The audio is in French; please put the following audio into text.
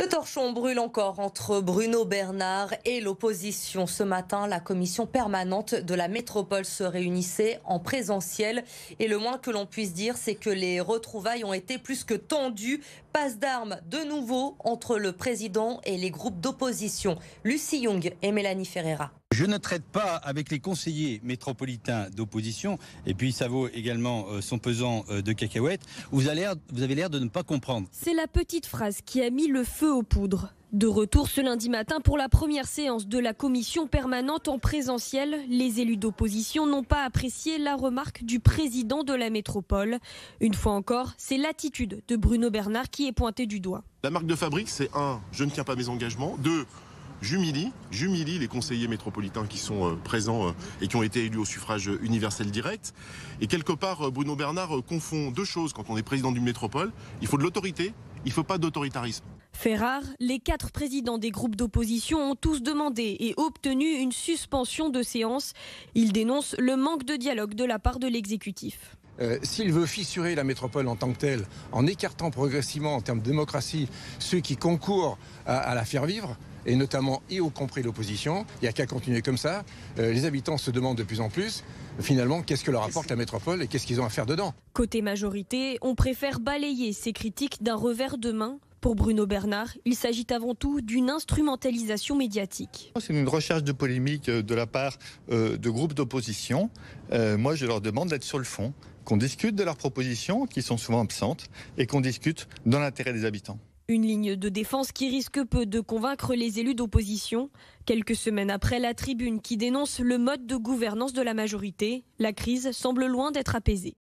Le torchon brûle encore entre Bruno Bernard et l'opposition. Ce matin, la commission permanente de la métropole se réunissait en présentiel. Et le moins que l'on puisse dire, c'est que les retrouvailles ont été plus que tendues. Passe d'armes de nouveau entre le président et les groupes d'opposition. Lucie Young et Mélanie Ferreira. Je ne traite pas avec les conseillers métropolitains d'opposition, et puis ça vaut également son pesant de cacahuètes. Vous avez l'air de ne pas comprendre. C'est la petite phrase qui a mis le feu aux poudres. De retour ce lundi matin pour la première séance de la commission permanente en présentiel, les élus d'opposition n'ont pas apprécié la remarque du président de la métropole. Une fois encore, c'est l'attitude de Bruno Bernard qui est pointée du doigt. La marque de fabrique, c'est 1, je ne tiens pas mes engagements, 2, j'humilie les conseillers métropolitains qui sont présents et qui ont été élus au suffrage universel direct. Et quelque part, Bruno Bernard confond deux choses quand on est président d'une métropole. Il faut de l'autorité, il ne faut pas d'autoritarisme. Fait rare, les 4 présidents des groupes d'opposition ont tous demandé et obtenu une suspension de séance. Ils dénoncent le manque de dialogue de la part de l'exécutif. S'il veut fissurer la métropole en tant que telle, en écartant progressivement en termes de démocratie ceux qui concourent à la faire vivre, et notamment y compris l'opposition, il n'y a qu'à continuer comme ça. Les habitants se demandent de plus en plus, finalement, qu'est-ce que leur apporte la métropole et qu'est-ce qu'ils ont à faire dedans. Côté majorité, on préfère balayer ces critiques d'un revers de main. Pour Bruno Bernard, il s'agit avant tout d'une instrumentalisation médiatique. C'est une recherche de polémique de la part de groupes d'opposition. Moi, je leur demande d'être sur le fond, qu'on discute de leurs propositions, qui sont souvent absentes, et qu'on discute dans l'intérêt des habitants. Une ligne de défense qui risque peu de convaincre les élus d'opposition. Quelques semaines après la tribune qui dénonce le mode de gouvernance de la majorité, la crise semble loin d'être apaisée.